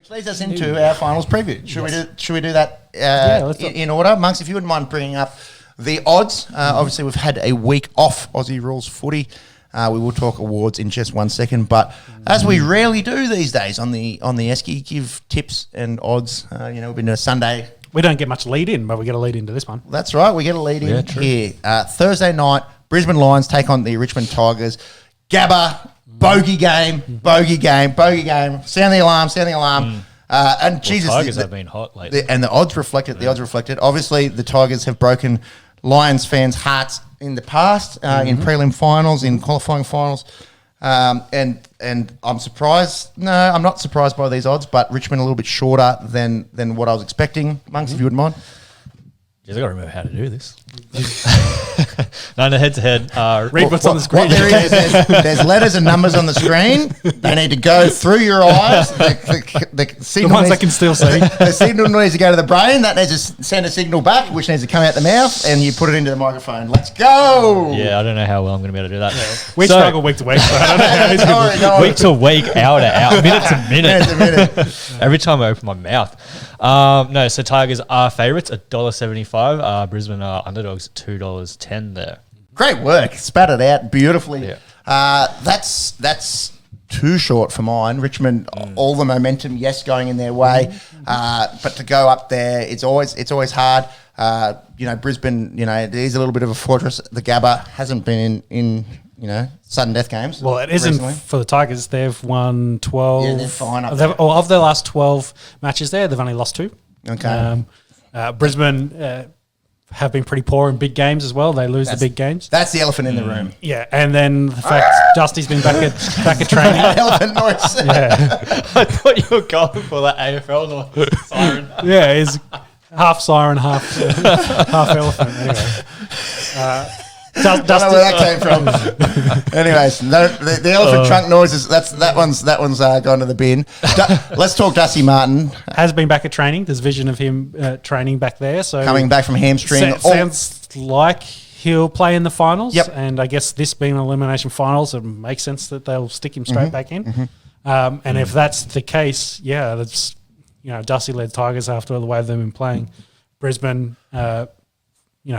leads us into our finals preview. Should we do that in order? Monks, if you wouldn't mind bringing up the odds. Obviously, we've had a week off Aussie rules footy. We will talk awards in just 1 second, but as we rarely do these days on the Esky, give tips and odds. We've been to a Sunday. We don't get much lead in, but we get a lead into this one. That's right, we get a lead in here. Thursday night, Brisbane Lions take on the Richmond Tigers. Gabba, bogey game. Sound the alarm. And Jesus, Tigers have been hot lately, and the odds reflected. Obviously, the Tigers have broken Lions fans' hearts in the past, in prelim finals, in qualifying finals, and I'm surprised. No, I'm not surprised by these odds, but Richmond a little bit shorter than what I was expecting. Monks, if you wouldn't mind. I've got to remember how to do this. No, head-to-head. Read what's on the screen. There's letters and numbers on the screen. They need to go through your eyes. The ones I can still see. The signal needs to go to the brain. That needs to send a signal back, which needs to come out the mouth, and you put it into the microphone. Let's go. Yeah, I don't know how well I'm going to be able to do that. Yeah. We struggle week to week. So I don't know week to week, hour to hour, minute to minute. Every time I open my mouth. So Tigers are favourites at $1.75. Brisbane are underdogs at $2.10 there. Great work. Spat it out beautifully. Yeah. That's too short for mine. Richmond, all the momentum, yes, going in their way. But to go up there, it's always hard. Brisbane, it is a little bit of a fortress. The Gabba hasn't been in sudden death games. Well, it isn't recently. For the Tigers. They've won 12. Yeah, they're fine up there. Of their last 12 matches there, they've only lost 2. Okay. Brisbane have been pretty poor in big games as well. They lose the big games. That's the elephant in the room. Yeah, and then the fact Dusty's been back at training. Elephant noise. Yeah. I thought you were going for that AFL noise siren. Yeah, it's half siren, half elephant. Anyway. Don't know where that came from. Anyways, the elephant trunk noises. That one's gone to the bin. Let's talk Dusty Martin. Has been back at training. There's vision of him training back there. So coming back from hamstring. Sounds like he'll play in the finals. Yep. And I guess this being an elimination finals, it makes sense that they'll stick him straight back in. And if that's the case, that's Dusty led Tigers after the way they've been playing. Brisbane.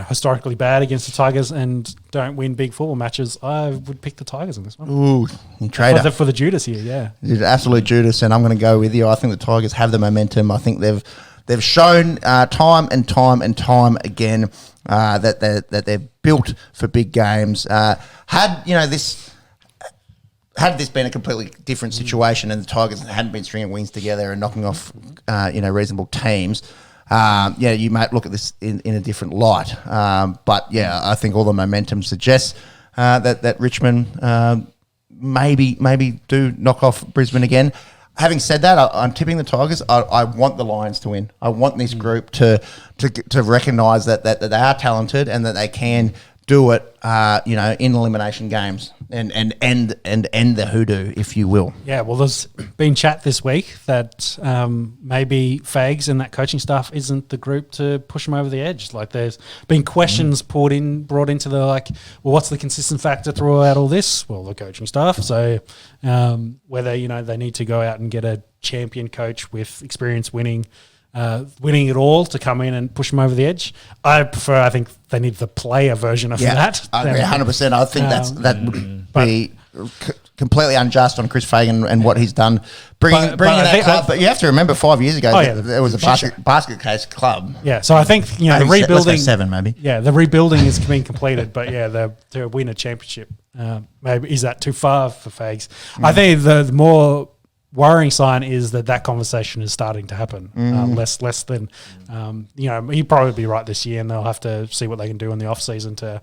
Historically bad against the Tigers and don't win big football matches, I would pick the Tigers in this one. Ooh, traitor. For the Judas here, yeah. Absolute Judas, and I'm going to go with you. I think the Tigers have the momentum. I think they've shown time and time again that they're built for big games. Had this been a completely different situation and the Tigers hadn't been stringing wins together and knocking off reasonable teams, you might look at this in a different light. But I think all the momentum suggests that Richmond maybe do knock off Brisbane again. Having said that, I'm tipping the Tigers. I want the Lions to win. I want this group to recognise that they are talented and that they can do it, in elimination games and end the hoodoo, if you will. Yeah, well, there's been chat this week that maybe Fags and that coaching staff isn't the group to push them over the edge. Like, there's been questions brought into the what's the consistent factor throughout all this? Well, the coaching staff. So whether they need to go out and get a champion coach with experience winning it all to come in and push them over the edge. I think they need the player version of that. I agree 100%. I think that would be completely unjust on Chris Fagan and what he's done bringing that club. But you have to remember 5 years ago, there was a basket case club. Yeah, so I think the rebuilding. Let's go 7 maybe. Yeah, the rebuilding is being completed, but to win a championship, maybe is that too far for Fags? I think the more worrying sign is that conversation is starting to happen. Less than he'd probably be right this year, and they'll have to see what they can do in the off season to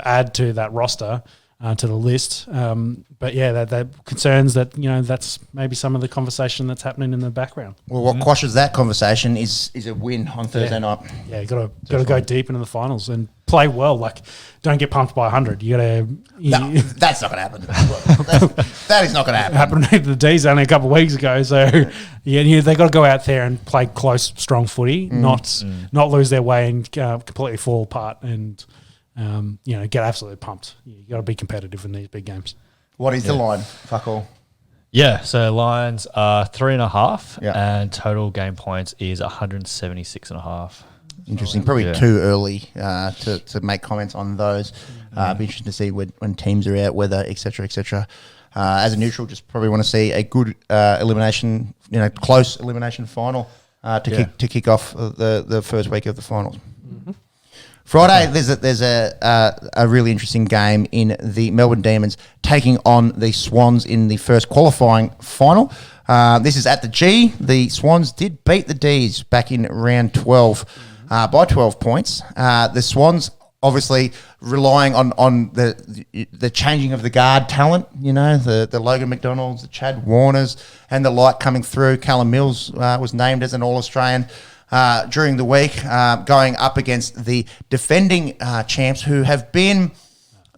add to that roster, to the list. But that concerns that that's maybe some of the conversation that's happening in the background. Well, what quashes that conversation is a win on Thursday night. Yeah, you got to go deep into the finals and play well. Don't get pumped by 100. You got to. No, that's not going to happen. That is not going to happen. Happened to the D's only a couple of weeks ago. So they got to go out there and play close, strong footy, not lose their way and completely fall apart and get absolutely pumped. You got to be competitive in these big games. What is the line? Fuck all. Yeah, so Lions are 3.5, Yeah. and total game points is 176.5. Interesting. Probably too early to make comments on those. Be interesting to see when teams are out, weather, etc., etc. As a neutral, just probably want to see a good elimination, close elimination final to kick off the first week of the finals. Mm-hmm. Friday, there's a really interesting game in the Melbourne Demons taking on the Swans in the first qualifying final. This is at the G. The Swans did beat the Ds back in round 12 by 12 points. The Swans obviously relying on the changing of the guard talent, the Logan McDonalds, the Chad Warners, and the like coming through. Callum Mills was named as an All-Australian during the week, going up against the defending champs who have been,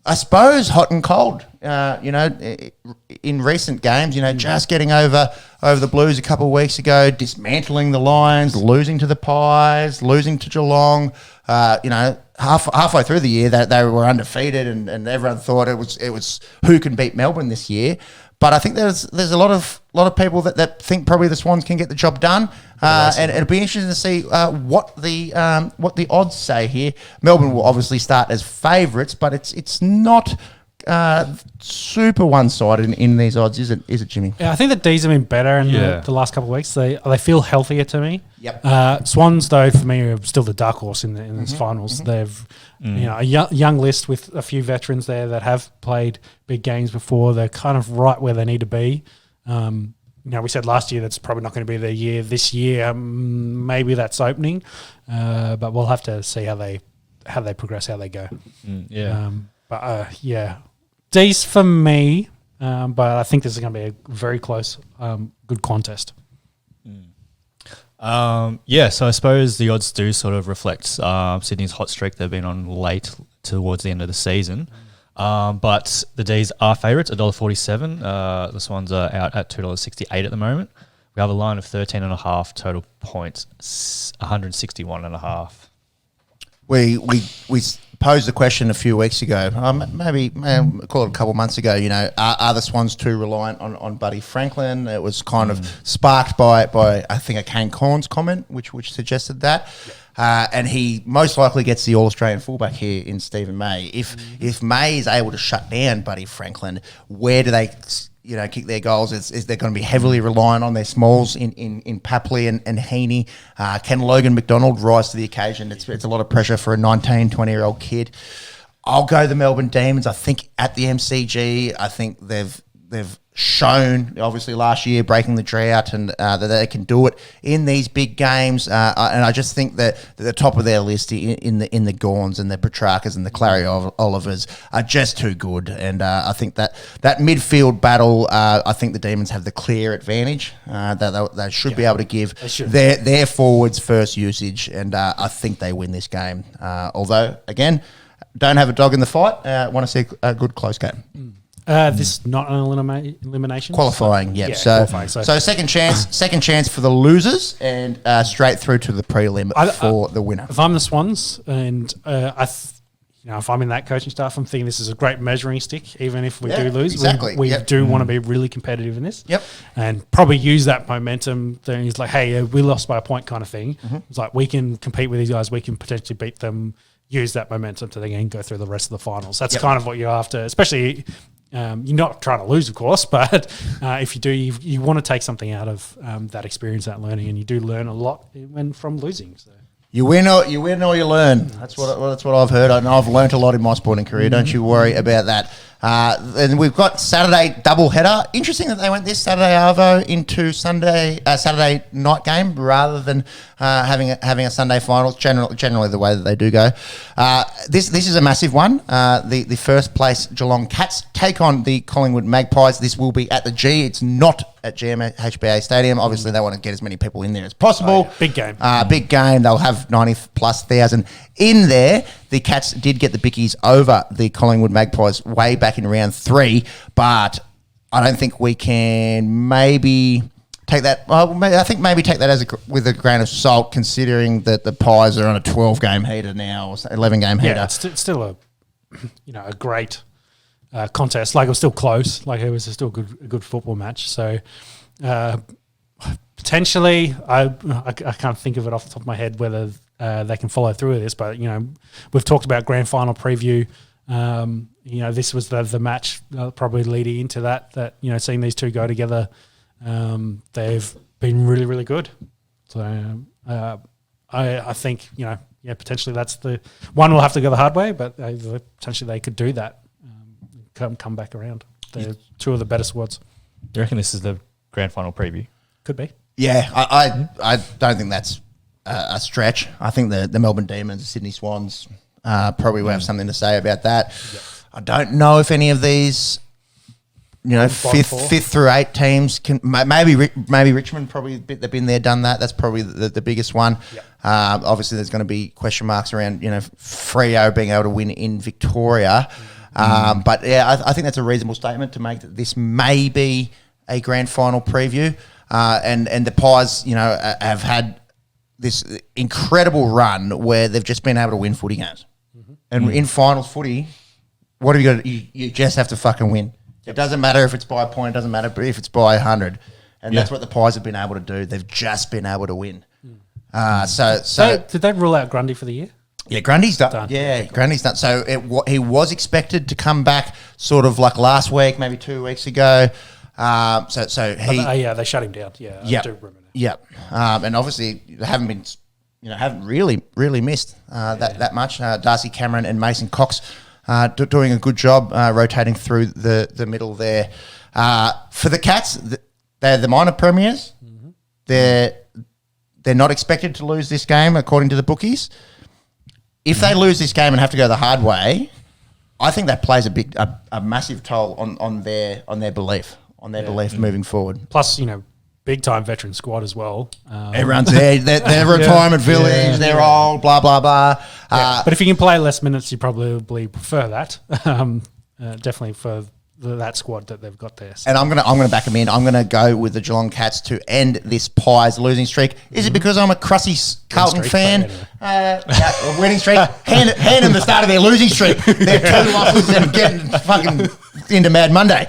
I suppose, hot and cold, in recent games, just getting over the Blues a couple of weeks ago, dismantling the Lions, losing to the Pies, losing to Geelong, halfway through the year that they were undefeated and everyone thought it was who can beat Melbourne this year. But I think there's a lot of people that think probably the Swans can get the job done, and it'll be interesting to see what the odds say here. Melbourne will obviously start as favourites, but it's not super one-sided in these odds, is it, Jimmy? Yeah, I think the D's have been better in the last couple of weeks. They feel healthier to me. Yep. Swans, though, for me, are still the dark horse in these finals. They've a young list with a few veterans there that have played big games before. They're kind of right where they need to be. We said last year that's probably not going to be their year. This year, maybe that's opening, but we'll have to see how they progress, how they go. D's for me, but I think this is going to be a very close, good contest. So I suppose the odds do sort of reflect Sydney's hot streak they've been on late towards the end of the season. But the D's are favourites, $1.47. The Swans are out at $2.68 at the moment. We have a line of 13.5 total points, 161.5. We posed the question a few weeks ago, maybe call it a couple of months ago. Are the Swans too reliant on Buddy Franklin? It was kind of sparked by I think a Kane Corns comment, which suggested that. And he most likely gets the All-Australian fullback here in Stephen May. If May is able to shut down Buddy Franklin, where do they kick their goals? Is they're going to be heavily reliant on their smalls in Papley and Heaney? Can Logan McDonald rise to the occasion? It's a lot of pressure for a 19, 20-year-old kid. I'll go the Melbourne Demons. I think at the MCG, I think they've shown, obviously last year, breaking the drought and that they can do it in these big games. And I just think that the top of their list in the Gorns and the Petrarcas and the Clary Olivers are just too good. And I think that midfield battle, I think the Demons have the clear advantage. That they should be able to give their forwards first usage. And I think they win this game. Although, again, don't have a dog in the fight. Want to see a good close game. This is not an elimination? Qualifying, yep. Qualifying. So second chance for the losers and straight through to the prelim for the winner. If I'm the Swans and if I'm in that coaching staff, I'm thinking this is a great measuring stick, even if we do lose. Exactly. We do want to be really competitive in this. Yep. And probably use that momentum. Then he's like, hey, we lost by a point kind of thing. Mm-hmm. It's like, we can compete with these guys. We can potentially beat them, use that momentum to then go through the rest of the finals. That's kind of what you're after, especially... you're not trying to lose, of course, but if you do, you want to take something out of that experience, that learning, and you do learn a lot from losing. So you win or you learn. That's what I've heard, and I've learnt a lot in my sporting career. Mm-hmm. Don't you worry about that. And we've got Saturday doubleheader. Interesting that they went this Saturday arvo into Saturday night game rather than having a Sunday finals. Generally the way that they do go. This is a massive one. The first place Geelong Cats take on the Collingwood Magpies. This will be at the G. It's not at GMHBA Stadium. Obviously, they want to get as many people in there as possible. Oh, yeah. Big game. Big game. They'll have 90,000 in there. The Cats did get the Bickies over the Collingwood Magpies way back in round 3, but I don't think we can maybe take that. Well, I think maybe take that with a grain of salt, considering that the Pies are on a 12-game heater now, or 11-game heater. Yeah, it's still a great contest. Like, it was still close. Like, it was still a good football match. So potentially, I can't think of it off the top of my head whether they can follow through with this. But, we've talked about grand final preview. This was the match probably leading into that, seeing these two go together, they've been really, really good. So I think, potentially that's the one we'll have to go the hard way, but potentially they could do that, come back around. They're two of the better squads. Do you reckon this is the grand final preview? Could be. Yeah, I don't think that's a stretch. I think the Melbourne Demons, the Sydney Swans probably will have something to say about that. Yep. I don't know if any of these, fifth through 8 teams can. Maybe Richmond, probably they've been there, done that. That's probably the biggest one. Yep. Obviously, there's going to be question marks around Freo being able to win in Victoria. But yeah, I think that's a reasonable statement to make that this may be a grand final preview. And the Pies, have had this incredible run where they've just been able to win footy games. Mm-hmm. And in finals footy, what have you got? You just have to fucking win. It doesn't matter if it's by a point. It doesn't matter if it's by 100. And that's what the Pies have been able to do. They've just been able to win. So did they rule out Grundy for the year? Yeah, Grundy's done. Yeah, Grundy's done. So he was expected to come back sort of like last week, maybe 2 weeks ago. They shut him down. Yeah, I do remember that. Yep. And obviously they haven't really missed that much. Darcy Cameron and Mason Cox doing a good job rotating through the middle there. For the Cats, they're the minor premiers. Mm-hmm. They're not expected to lose this game according to the bookies. If they lose this game and have to go the hard way, I think that plays a massive toll on their belief. Moving forward. Plus, big time veteran squad as well. Everyone's there. They're retirement village. They're old. Blah blah blah. But if you can play less minutes, you probably prefer that. Definitely for that squad that they've got there. So. And I'm gonna back them in. I'm gonna go with the Geelong Cats to end this Pies losing streak. Is it because I'm a Crussy Carlton fan? A winning streak. Hand them the start of their losing streak. Their 2 losses and getting fucking into Mad Monday.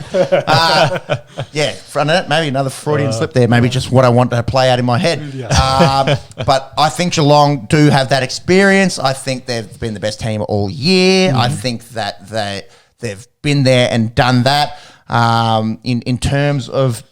Front of it, maybe another Freudian slip there. Maybe just what I want to play out in my head. But I think Geelong do have that experience. I think they've been the best team all year. Mm-hmm. I think that they've been there and done that. In terms of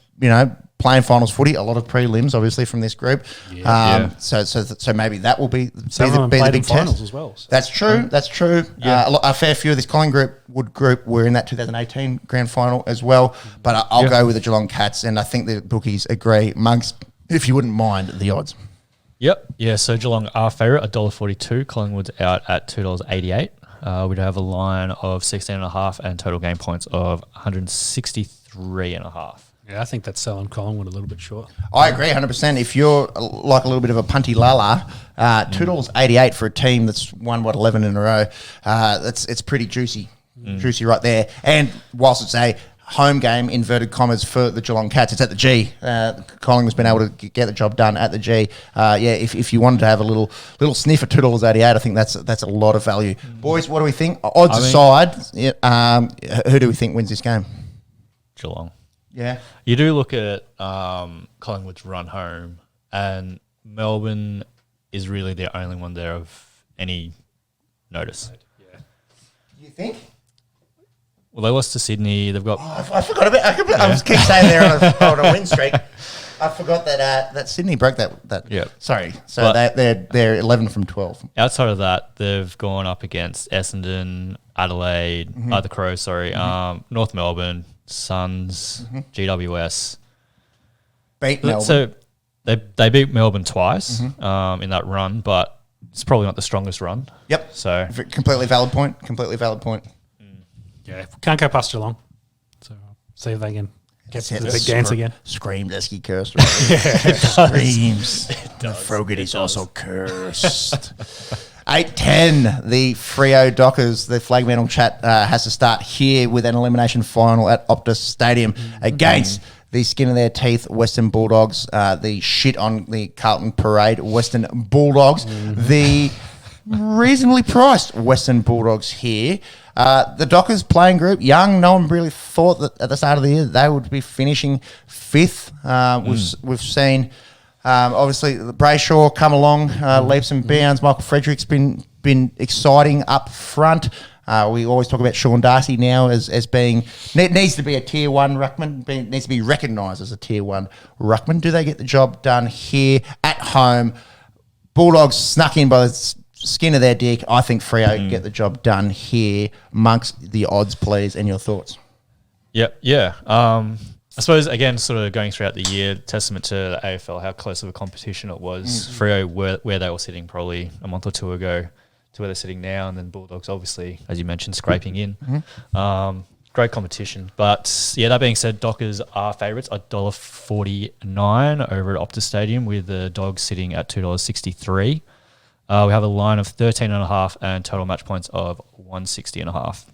playing finals footy, a lot of prelims obviously from this group. So maybe that will be the big finals as well. So. That's true. That's true. A fair few of this Collingwood group were in that 2018 grand final as well. But I'll go with the Geelong Cats, and I think the bookies agree. Monks, if you wouldn't mind the odds. Yep. Yeah. So Geelong are favourite, $1.42. Collingwood's out at $2.88. We'd have a line of 16.5 and total game points of 163.5. Yeah, I think that's selling Collingwood a little bit short. I agree 100%. If you're like a little bit of a punty lala, $2.88 for a team that's won 11 in a row, it's pretty juicy right there. And whilst it's a home game, inverted commas, for the Geelong Cats, it's at the G. Collingwood's been able to get the job done at the G. If you wanted to have a little sniff at $2.88, I think that's a lot of value. Boys, what do we think? Odds aside, who do we think wins this game? Geelong. Yeah. You do look at Collingwood's run home, and Melbourne is really the only one there of any notice. Yeah. You think? Well, they lost to Sydney. They've got... I forgot about... I was keep saying they're on a win streak. I forgot that Sydney broke that. Yeah. Sorry. So they're 11 from 12. Outside of that, they've gone up against Essendon, Adelaide, the Crows, North Melbourne, Suns, GWS. Beat Melbourne. So they beat Melbourne twice in that run, but it's probably not the strongest run. Yep. So completely valid point. Yeah, can't go past Geelong. So see if they can get to the big dance again. Screamed Esky cursed. Right? Screams. Froggett is also cursed. 8-10, the Freo Dockers, the flag medal chat has to start here with an elimination final at Optus Stadium against the skin of their teeth Western Bulldogs, the shit on the Carlton parade Western Bulldogs, the reasonably priced Western Bulldogs here. The Dockers playing group, young. No one really thought that at the start of the year they would be finishing 5th. We've seen obviously Brayshaw come along, leaps and bounds. Michael Frederick's been exciting up front. We always talk about Sean Darcy now as being needs to be a tier 1 ruckman, needs to be recognised as a tier 1 ruckman. Do they get the job done here at home? Bulldogs snuck in by the skin of their dick. I think Freo can get the job done here. Amongst the odds, please, and your thoughts. Yeah. I suppose, again, sort of going throughout the year, testament to the AFL, how close of a competition it was. Freo, where they were sitting probably a month or two ago, to where they're sitting now, and then Bulldogs, obviously, as you mentioned, scraping in. Great competition. But, yeah, that being said, Dockers are favourites, $1.49 over at Optus Stadium, with the Dogs sitting at $2.63. We have a line of 13.5 and total match points of 160.5.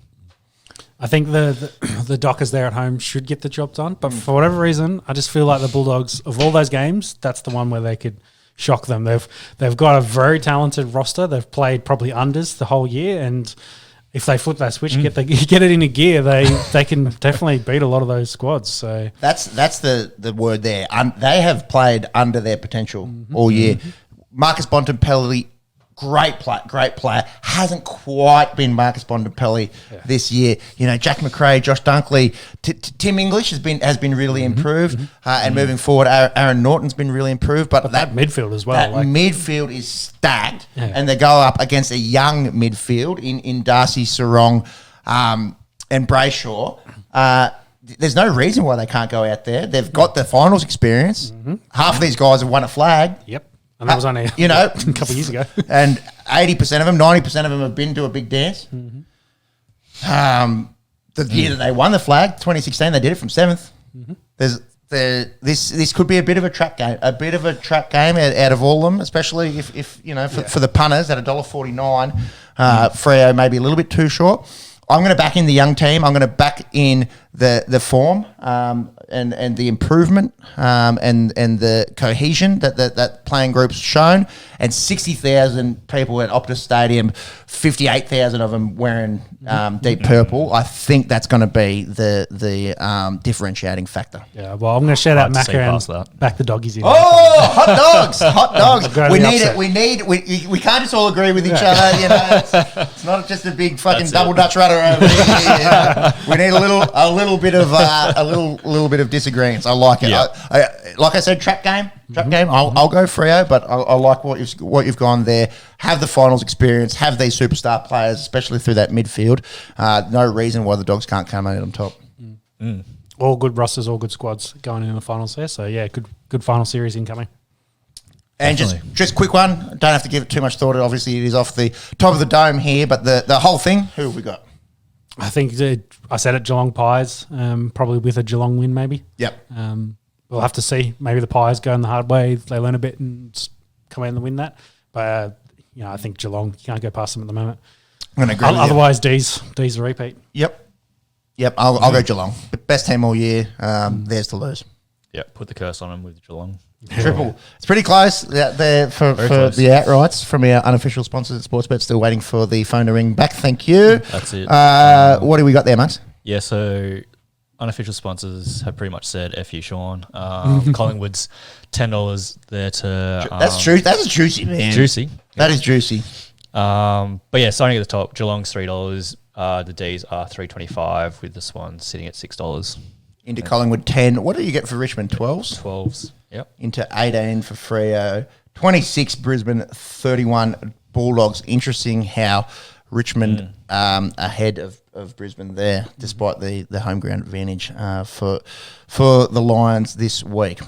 I think the Dockers there at home should get the job done, but for whatever reason, I just feel like the Bulldogs, of all those games, that's the one where they could shock them. They've got a very talented roster. They've played probably unders the whole year, and if they flip that switch, get it into gear, they can definitely beat a lot of those squads. So that's the word there. They have played under their potential all year. Marcus Bontempelli, great player. Hasn't quite been Marcus Bontempelli this year. You know, Jack McRae, Josh Dunkley, Tim English has been really improved, and moving forward, Aaron Norton's been really improved. But that midfield as well. That midfield is stacked, and they go up against a young midfield in Darcy, Sarong, and Brayshaw. There's no reason why they can't go out there. They've got the finals experience. Half of these guys have won a flag. Yep. And that was only a couple of years ago. And 80% of them, 90% of them have been to a big dance. The year that they won the flag, 2016, they did it from 7th. This could be a bit of a trap game, out of all of them, especially if you know, for the punters at $1.49. Freo maybe a little bit too short. I'm going to back in the young team. I'm going to back in the form and the improvement and the cohesion that playing group's shown. And 60,000 people at Optus Stadium, 58,000 of them wearing deep purple. I think that's going to be the differentiating factor. Yeah, well, I'm going to shout out Macca and back the doggies in. Oh, hot dogs! We need it. We can't just all agree with each other. You know, it's not just a big fucking double Dutch rudder over here. You know? We need a little bit of disagreement. I like it. Like I said, trap game. I'll go Freo, but I like what you've gone there. Have the finals experience. Have these superstar players, especially through that midfield. No reason why the Dogs can't come out on top. All good rosters, all good squads going in the finals there. So yeah, good final series incoming. And just quick one. Don't have to give it too much thought. Obviously, it is off the top of the dome here, but the whole thing. Who have we got? I think I said it, Geelong Pies, probably with a Geelong win maybe. Yep. We'll have to see. Maybe the Pies go in the hard way. They learn a bit and come out and win that. But, I think Geelong, you can't go past them at the moment. I'm going to agree Otherwise, D's a repeat. Yep. I'll go Geelong. Best team all year. Theirs to lose. Yeah, put the curse on them with Geelong. Triple. It's pretty close out there for the outrights from our unofficial sponsors at Sportsbet. Still waiting for the phone to ring back. Thank you. That's it. What do we got there, mate? Yeah, so unofficial sponsors have pretty much said F you, Sean. Collingwood's $10 there to... That's true. That's juicy, man. Juicy. That is juicy. But yeah, starting at the top, Geelong's $3. The D's are $3.25 with this one sitting at $6. Into Collingwood 10. What do you get for Richmond? 12s? 12s, yep. Into 18 for Freo. 26 Brisbane, 31 Bulldogs. Interesting how Richmond ahead of Brisbane there, despite the home ground advantage for the Lions this week.